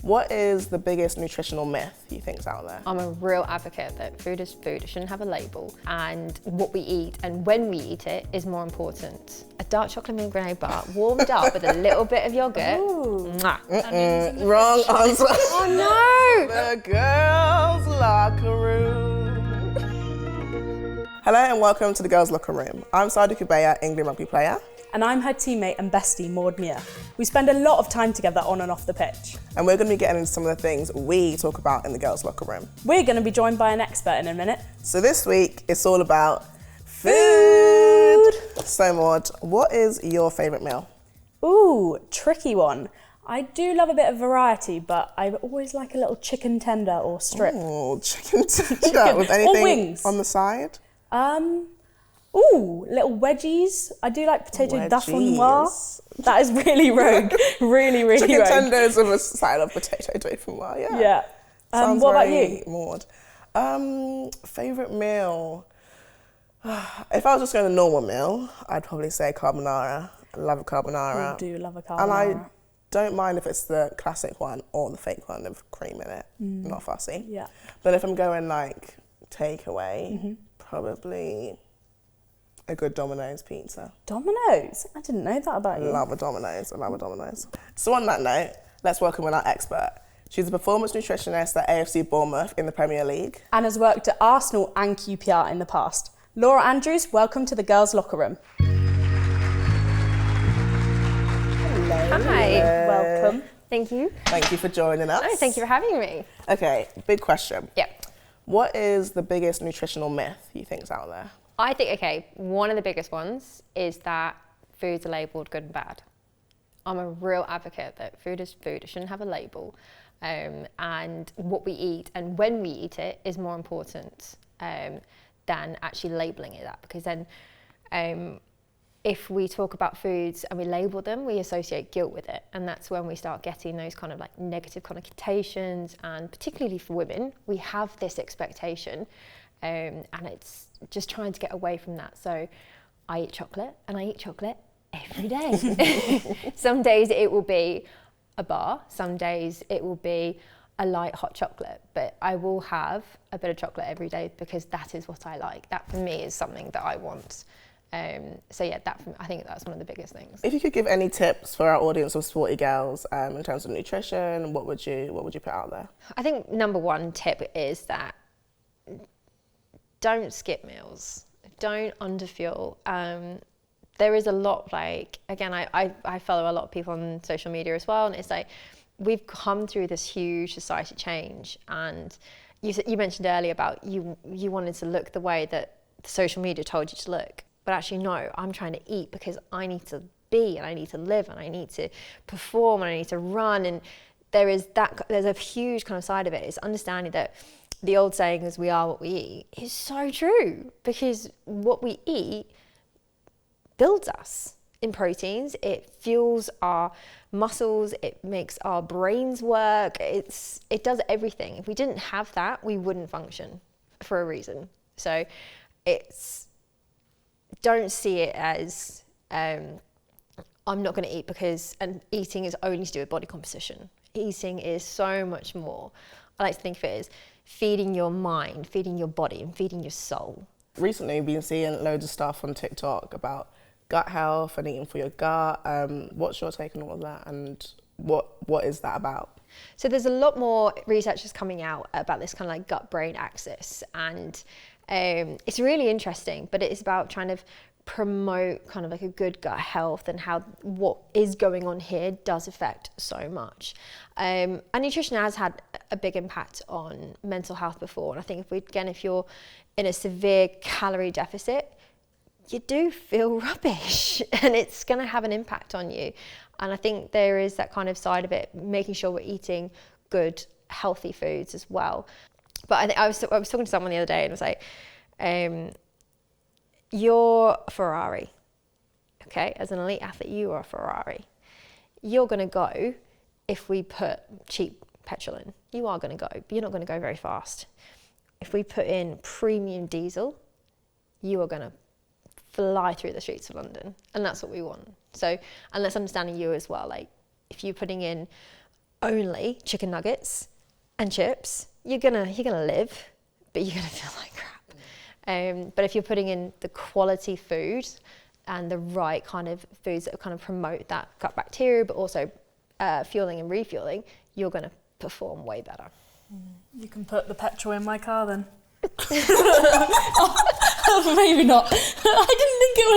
What is the biggest nutritional myth you think's out there? I'm a real advocate that food is food, it shouldn't have a label, and what we eat and when we eat it is more important. A dark chocolate mint grenade bar warmed up with a little bit of yogurt. Mwah. Wrong answer. Oh no! The girls' locker room. Hello and welcome to the girls' locker room. I'm Sadia Kabeya, England rugby player. And I'm her teammate and bestie, Maud and Muir. We spend a lot of time together on and off the pitch. And we're going to be getting into some of the things we talk about in the girls' locker room. We're going to be joined by an expert in a minute. So this week, it's all about food. So Maud, what is your favourite meal? Ooh, tricky one. I do love a bit of variety, but I always like a little chicken tender or strip. Oh, chicken tender with anything or wings. On the side? Little wedgies. I do like potato dauphinoise. That is really rogue. really Chicken rogue. tenders with a side of potato dauphinoise, yeah. Yeah. Sounds what about very you? Maud. Favourite meal? If I was just going to normal meal, I'd probably say carbonara. I love a carbonara. I do love a carbonara. And I don't mind if it's the classic one or the fake one with cream in it. Not fussy. Yeah. But if I'm going like takeaway, probably a good Domino's pizza. Domino's? I didn't know that about you. I love a Domino's. So on that note, let's welcome in our expert. She's a performance nutritionist at AFC Bournemouth in the Premier League. And has worked at Arsenal and QPR in the past. Laura Andrews, welcome to the girls' locker room. Hi. Welcome. Thank you. Thank you for joining us. Oh, thank you for having me. Okay, big question. Yeah. What is the biggest nutritional myth you think's out there? I think, one of the biggest ones is that foods are labelled good and bad. I'm a real advocate that food is food, it shouldn't have a label. And what we eat and when we eat it is more important than actually labelling it that. Because then if we talk about foods and we label them, we associate guilt with it. And that's when we start getting those kind of like negative connotations. And particularly for women, we have this expectation and it's just trying to get away from that. So I eat chocolate and I eat chocolate every day. Some days it will be a bar, some days it will be a light hot chocolate, but I will have a bit of chocolate every day because that is what I like. That for me is something that I want. I think that's one of the biggest things. If you could give any tips for our audience of sporty girls in terms of nutrition, what would you put out there? I think number one tip is that don't skip meals, don't underfuel. There is a lot I follow a lot of people on social media as well, and it's like we've come through this huge society change, and you mentioned earlier about you wanted to look the way that social media told you to look, but actually no, I'm trying to eat because I need to be and I need to live and I need to perform and I need to run, and there's a huge kind of side of it. It's understanding that the old saying is we are what we eat is so true, because what we eat builds us in proteins, it fuels our muscles, it makes our brains work, it does everything. If we didn't have that, we wouldn't function for a reason. So don't see it as I'm not going to eat and eating is only to do with body composition. Eating is so much more. I like to think of it as feeding your mind, feeding your body, and feeding your soul. Recently, we've been seeing loads of stuff on TikTok about gut health and eating for your gut. What's your take on all of that, and what is that about? So there's a lot more research that's coming out about this kind of like gut-brain axis, and it's really interesting, but it's about trying to promote kind of like a good gut health and how what is going on here does affect so much. And nutrition has had a big impact on mental health before. And I think if you're in a severe calorie deficit, you do feel rubbish and it's going to have an impact on you. And I think there is that kind of side of it, making sure we're eating good, healthy foods as well. But I was talking to someone the other day and was like, you're a Ferrari, okay? As an elite athlete, you are a Ferrari. You're going to go, if we put cheap petrol in, you are going to go, but you're not going to go very fast. If we put in premium diesel, you are going to fly through the streets of London, and that's what we want. So, and let's understand you as well, like if you're putting in only chicken nuggets and chips, you're gonna live, but you're gonna feel like crap. But if you're putting in the quality food and the right kind of foods that kind of promote that gut bacteria, but also fueling and refueling, you're gonna perform way better. You can put the petrol in my car then. Maybe not. I didn't think that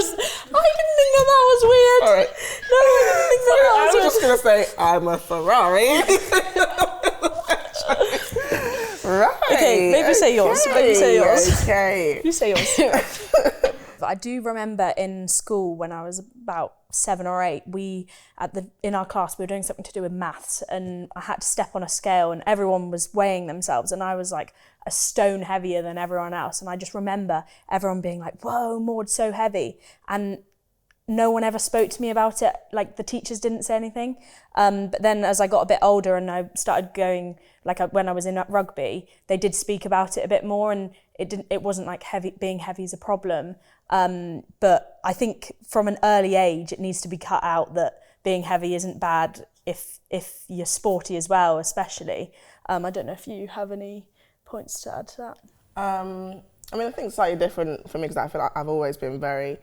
was weird. All right. No, I didn't think that was I was just going to say, I'm a Ferrari. Right. Okay, maybe say yours. Maybe say yours. Okay. You say yours. I do remember in school when I was about 7 or 8, in our class we were doing something to do with maths, and I had to step on a scale and everyone was weighing themselves and I was like a stone heavier than everyone else, and I just remember everyone being like, "Whoa, Maud's so heavy," and no one ever spoke to me about it. Like the teachers didn't say anything. But then as I got a bit older and I started going, when I was in rugby, they did speak about it a bit more, and it wasn't like being heavy is a problem. But I think from an early age, it needs to be cut out that being heavy isn't bad if you're sporty as well, especially. I don't know if you have any points to add to that. I mean, I think it's slightly different for me because I feel like I've always been very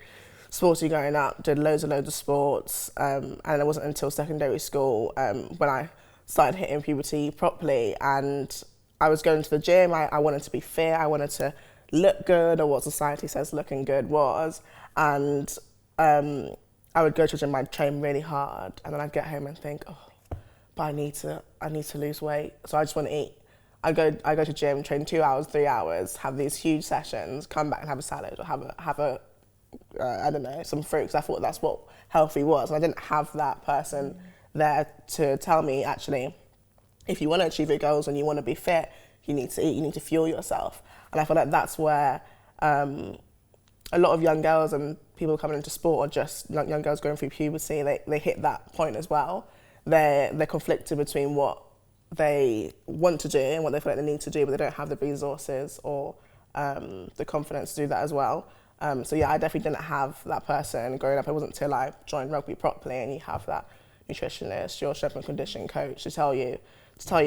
sporty growing up, did loads of sports, and it wasn't until secondary school when I started hitting puberty properly, and I was going to the gym. I wanted to be fit, I wanted to look good, or what society says looking good was, and I would go to the gym, I'd train really hard, and then I'd get home and think, oh, but I need to lose weight, so I just want to eat. I go to gym, train 2 hours, 3 hours, have these huge sessions, come back and have a salad or have a I don't know, some fruit, because I thought that's what healthy was, and I didn't have that person there to tell me, actually, if you want to achieve your goals and you want to be fit, you need to eat, you need to fuel yourself. And I feel like that's where a lot of young girls and people coming into sport, or just young girls going through puberty, they hit that point as well. They're conflicted between what they want to do and what they feel like they need to do, but they don't have the resources or the confidence to do that as well. So yeah, I definitely didn't have that person growing up. It wasn't until I joined rugby properly and you have that nutritionist, your strength and conditioning coach to tell you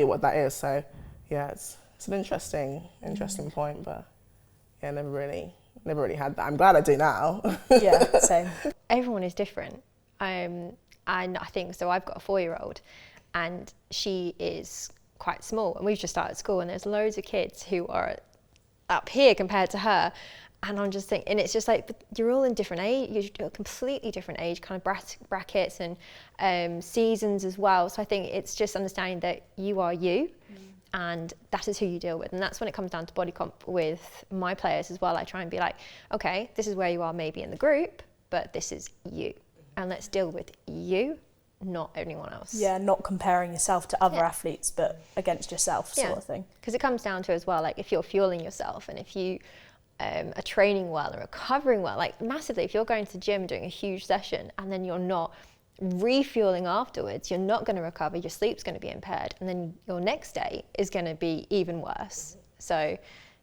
what that is. So yeah, it's an interesting point, but yeah, never really had that. I'm glad I do now. Yeah, same. Everyone is different, and I think so. I've got a 4-year-old, and she is quite small, and we've just started school, and there's loads of kids who are up here compared to her. And I'm just thinking, and it's just like, but you're all in different age, you're completely different age kind of brackets and seasons as well. So I think it's just understanding that you are you, and that is who you deal with. And that's when it comes down to body comp with my players as well. I try and be like, okay, this is where you are maybe in the group, but this is you. And let's deal with you, not anyone else. Yeah, not comparing yourself to other athletes, but against yourself sort of thing. Because it comes down to as well, like if you're fueling yourself and if you are training well and recovering well, like massively, if you're going to the gym doing a huge session and then you're not refueling afterwards, you're not going to recover, your sleep's going to be impaired, and then your next day is going to be even worse. So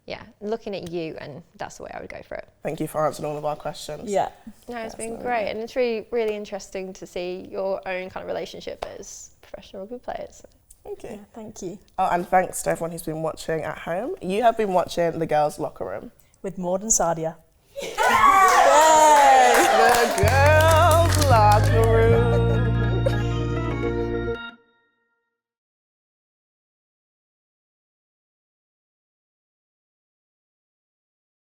yeah, looking at you, and that's the way I would go for it. Thank you for answering all of our questions. Yeah. No, it's been great, and it's really, really interesting to see your own kind of relationship as professional rugby players. Thank you. Yeah, thank you. Oh, and thanks to everyone who's been watching at home. You have been watching The Girls' Locker Room with Maud and Sadia. Yay! The Girls' Locker Room.